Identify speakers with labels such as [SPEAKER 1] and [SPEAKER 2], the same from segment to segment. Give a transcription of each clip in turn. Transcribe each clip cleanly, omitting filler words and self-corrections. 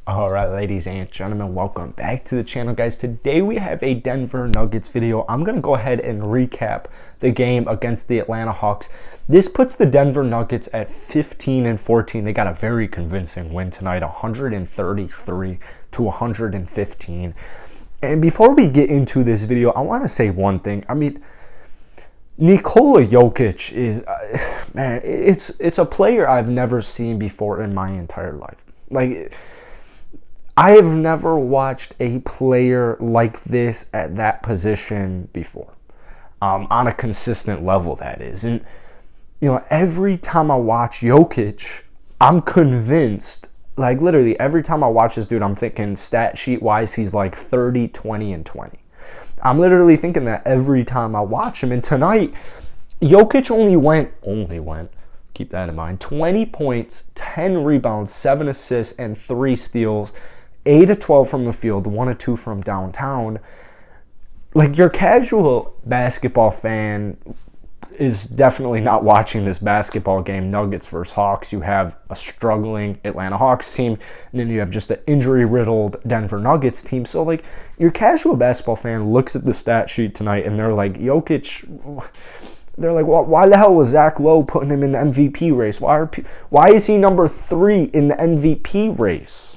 [SPEAKER 1] All right, ladies and gentlemen, welcome back to the channel, guys. Today we have a Denver Nuggets video. I'm going to go ahead and recap the game against the Atlanta Hawks. This puts the Denver Nuggets at 15-14. They got a very convincing win tonight, 133-115. And before we get into this video, I want to say one thing. I mean, Nikola Jokic is, man, it's a player I've never seen before in my entire life. Like, I have never watched a player like this at that position before, on a consistent level, that is. And, you know, every time I watch Jokic, I'm convinced, like literally every time I watch this dude, I'm thinking stat sheet wise, he's like 30, 20, and 20. I'm literally thinking that every time I watch him. And tonight, Jokic only went, keep that in mind, 20 points, 10 rebounds, 7 assists, and 3 steals. 8 of 12 from the field, 1 of 2 from downtown. Like, your casual basketball fan is definitely not watching this basketball game, Nuggets versus Hawks. You have a struggling Atlanta Hawks team, and then you have just an injury-riddled Denver Nuggets team. So, like, your casual basketball fan looks at the stat sheet tonight, and they're like, Jokic, they're like, well, why the hell was Zach Lowe putting him in the MVP race? Why is he number 3 in the MVP race?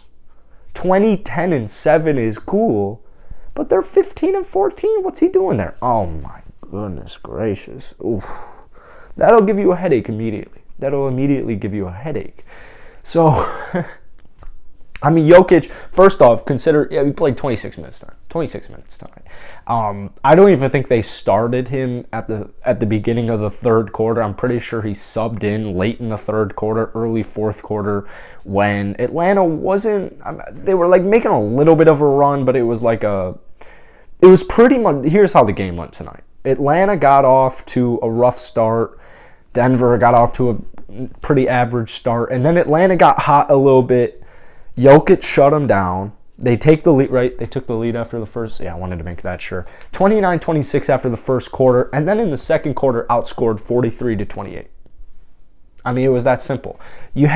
[SPEAKER 1] 20, 10, and 7 is cool, but they're 15-14. What's he doing there? Oh my goodness gracious. Oof. That'll give you a headache immediately. That'll immediately give you a headache. So, I mean, Jokic, first off, consider, he played 26 minutes tonight. 26 minutes tonight. I don't even think they started him at the beginning of the third quarter. I'm pretty sure he subbed in late in the third quarter, early fourth quarter, when Atlanta wasn't, they were like making a little bit of a run, but it was pretty much, here's how the game went tonight. Atlanta got off to a rough start. Denver got off to a pretty average start, and then Atlanta got hot a little bit. Jokic shut them down. They take the lead, right? They took the lead after the first. Yeah, I wanted to make that sure. 29-26 after the first quarter, and then in the second quarter, outscored 43-28. I mean, it was that simple. You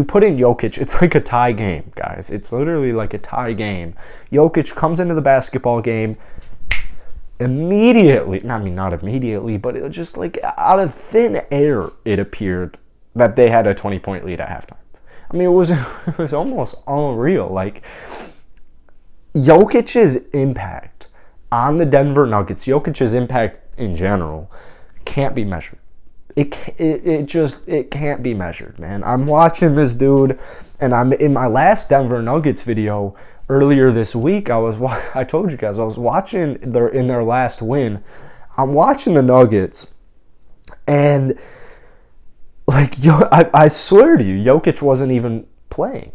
[SPEAKER 1] put in Jokic. It's like a tie game, guys. It's literally like a tie game. Jokic comes into the basketball game immediately. Not immediately, but it was just like out of thin air, it appeared that they had a 20-point lead at halftime. I mean, it was almost unreal. Like, Jokic's impact on the Denver Nuggets, Jokic's impact in general, can't be measured. It can't be measured, man. I'm watching this dude, and I'm in my last Denver Nuggets video earlier this week. I told you guys I was watching in their last win. I'm watching the Nuggets, and like, I swear to you, Jokic wasn't even playing.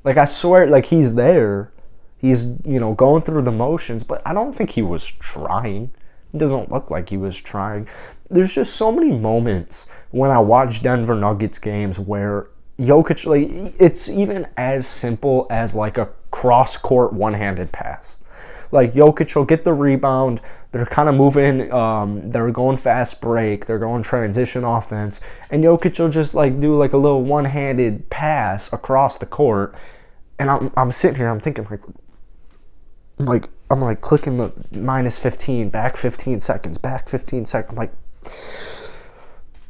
[SPEAKER 1] Like, I swear, like, he's there. He's, going through the motions, but I don't think he was trying. It doesn't look like he was trying. There's just so many moments when I watch Denver Nuggets games where Jokic, like, it's even as simple as, like, a cross-court one-handed pass. Like, Jokic will get the rebound. They're kind of moving. They're going fast break. They're going transition offense. And Jokic will just, like, do, like, a little one-handed pass across the court. And I'm sitting here. I'm thinking, I'm clicking the minus 15, back 15 seconds, back 15 seconds. I'm like,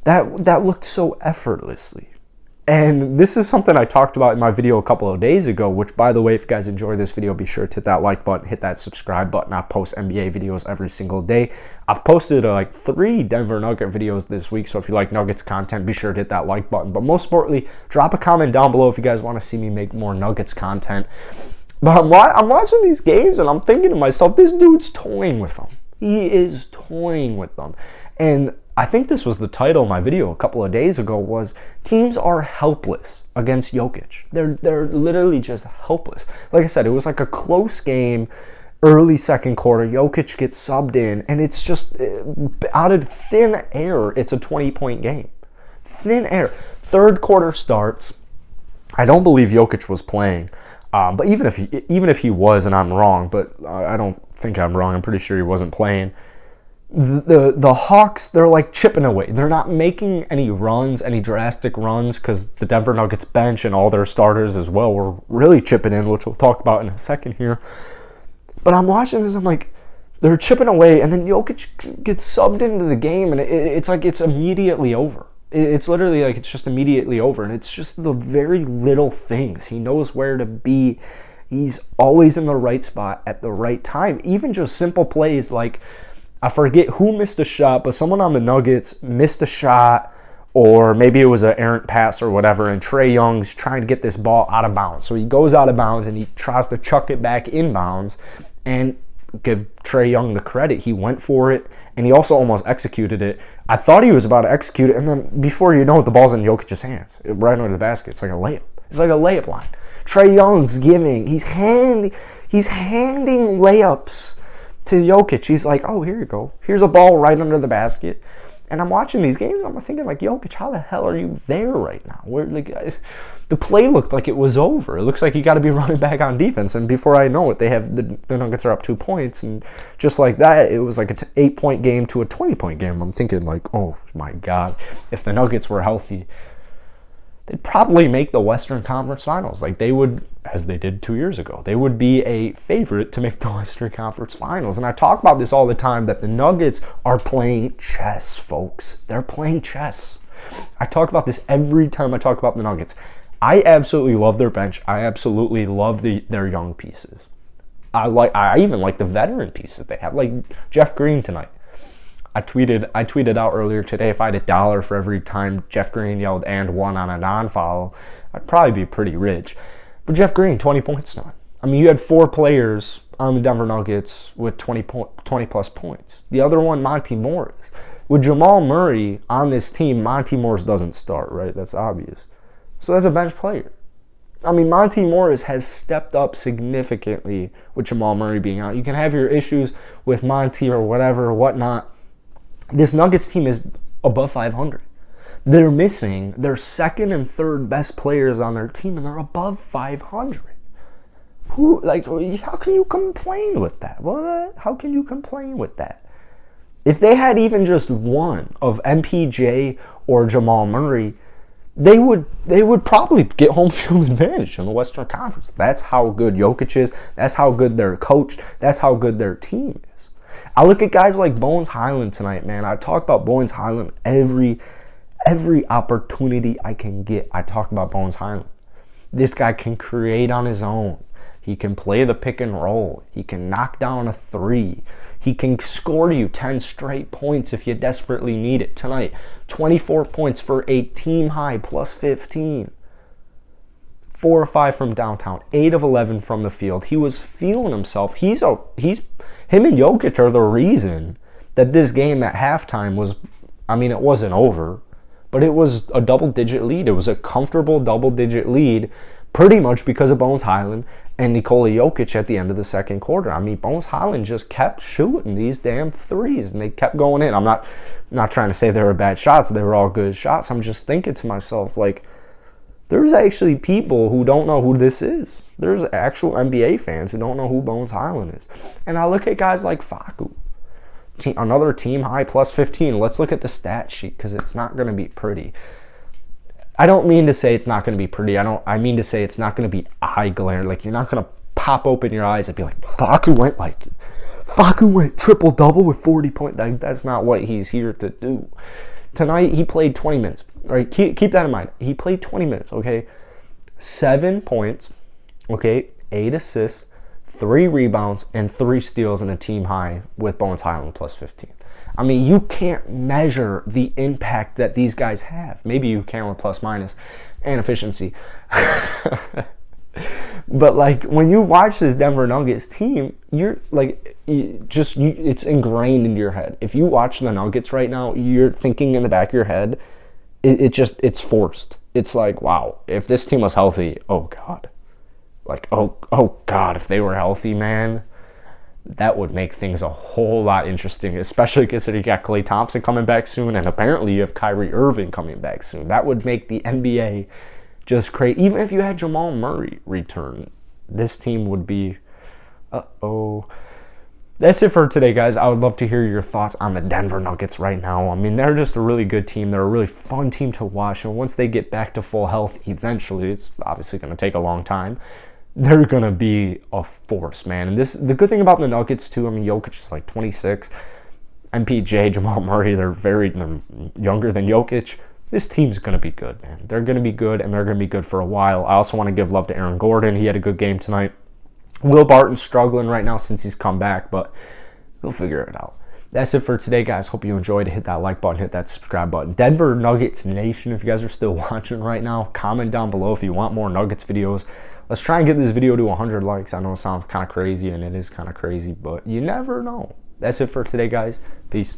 [SPEAKER 1] that looked so effortlessly. And this is something I talked about in my video a couple of days ago, which, by the way, if you guys enjoy this video, be sure to hit that like button, hit that subscribe button. I post NBA videos every single day. I've posted like 3 Denver Nugget videos this week, so if you like Nuggets content, be sure to hit that like button. But most importantly, drop a comment down below if you guys want to see me make more Nuggets content. But I'm watching these games, and I'm thinking to myself, this dude's toying with them. He is toying with them. And I think this was the title of my video a couple of days ago, was teams are helpless against Jokic. They're literally just helpless. Like I said, it was like a close game, early second quarter. Jokic gets subbed in, and it's just out of thin air, it's a 20-point game. Thin air. Third quarter starts. I don't believe Jokic was playing. But even if he was, and I'm wrong, but I don't think I'm wrong. I'm pretty sure he wasn't playing. the Hawks, they're like chipping away. They're not making any runs, any drastic runs, because the Denver Nuggets bench and all their starters as well were really chipping in, which we'll talk about in a second here. But I'm watching this, I'm like, they're chipping away, and then Jokic gets subbed into the game, and it's like it's immediately over. It's literally like it's just immediately over, and it's just the very little things. He knows where to be. He's always in the right spot at the right time. Even just simple plays like, I forget who missed a shot, but someone on the Nuggets missed a shot, or maybe it was an errant pass or whatever, and Trae Young's trying to get this ball out of bounds. So he goes out of bounds, and he tries to chuck it back inbounds, and give Trae Young the credit. He went for it, and he also almost executed it. I thought he was about to execute it, and then before you know it, the ball's in Jokic's hands, right under the basket. It's like a layup. It's like a layup line. Trae Young's giving. He's handing layups to Jokic. He's like, oh, here you go. Here's a ball right under the basket. And I'm watching these games. I'm thinking, like, Jokic, how the hell are you there right now? Where, like, the play looked like it was over. It looks like you got to be running back on defense. And before I know it, they have the Nuggets are up 2 points. And just like that, it was like an 8-point game to a 20-point game. I'm thinking, like, oh, my God. If the Nuggets were healthy, they'd probably make the Western Conference Finals. Like they would, as they did 2 years ago. They would be a favorite to make the Western Conference Finals. And I talk about this all the time, that the Nuggets are playing chess, folks. They're playing chess. I talk about this every time I talk about the Nuggets. I absolutely love their bench. I absolutely love their young pieces. I even like the veteran pieces they have, like Jeff Green tonight. I tweeted out earlier today, if I had $1 for every time Jeff Green yelled and one on a non-foul, I'd probably be pretty rich. But Jeff Green, 20 points tonight. I mean, you had 4 players on the Denver Nuggets with 20-plus points. The other one, Monty Morris. With Jamal Murray on this team, Monty Morris doesn't start, right? That's obvious. So that's a bench player. I mean, Monty Morris has stepped up significantly with Jamal Murray being out. You can have your issues with Monty or whatever, whatnot. This Nuggets team is above 500. They're missing their second and third best players on their team, and they're above 500. How can you complain with that? What? How can you complain with that? If they had even just one of MPJ or Jamal Murray, they would probably get home field advantage in the Western Conference. That's how good Jokic is. That's how good they're coached. That's how good their team is. I look at guys like Bones Highland tonight, man. I talk about Bones Highland every opportunity I can get. I talk about Bones Highland. This guy can create on his own. He can play the pick and roll. He can knock down a 3. He can score you 10 straight points if you desperately need it. Tonight, 24 points for a team high, plus 15. 4 or 5 from downtown, 8 of 11 from the field. He was feeling himself. Him and Jokic are the reason that this game at halftime was, I mean, it wasn't over, but it was a double-digit lead. It was a comfortable double-digit lead, pretty much because of Bones Highland and Nikola Jokic at the end of the second quarter. I mean, Bones Highland just kept shooting these damn threes, and they kept going in. I'm not trying to say they were bad shots. They were all good shots. I'm just thinking to myself, like, there's actually people who don't know who this is. There's actual NBA fans who don't know who Bones Highland is. And I look at guys like Facu, another team high, plus 15. Let's look at the stat sheet, because it's not going to be pretty. I don't mean to say it's not going to be pretty. I mean to say it's not going to be eye glare. Like, you're not going to pop open your eyes and be like, Facu went triple-double with 40 points. That's not what he's here to do. Tonight, he played 20 minutes. All right, keep that in mind. He played 20 minutes, okay? 7 points, okay? 8 assists, 3 rebounds, and 3 steals in a team high with Bones Highland plus 15. I mean, you can't measure the impact that these guys have. Maybe you can with plus minus and efficiency. But, like, when you watch this Denver Nuggets team, you're, like, it's ingrained into your head. If you watch the Nuggets right now, you're thinking in the back of your head, it's forced. It's like, wow, if this team was healthy, oh, God. Like, oh, God, if they were healthy, man, that would make things a whole lot interesting, especially considering you got Klay Thompson coming back soon, and apparently you have Kyrie Irving coming back soon. That would make the NBA just crazy. Even if you had Jamal Murray return, this team would be, That's it for today, guys. I would love to hear your thoughts on the Denver Nuggets right now. I mean, they're just a really good team. They're a really fun team to watch. And once they get back to full health, eventually, it's obviously going to take a long time, they're going to be a force, man. And the good thing about the Nuggets, too, I mean, Jokic is like 26. MPJ, Jamal Murray, they're younger than Jokic. This team's going to be good, man. They're going to be good, and they're going to be good for a while. I also want to give love to Aaron Gordon. He had a good game tonight. Will Barton's struggling right now since he's come back, but he'll figure it out. That's it for today, guys. Hope you enjoyed. Hit that like button, hit that subscribe button. Denver Nuggets Nation, if you guys are still watching right now, comment down below if you want more Nuggets videos. Let's try and get this video to 100 likes. I know it sounds kind of crazy, and it is kind of crazy, but you never know. That's it for today, guys. Peace.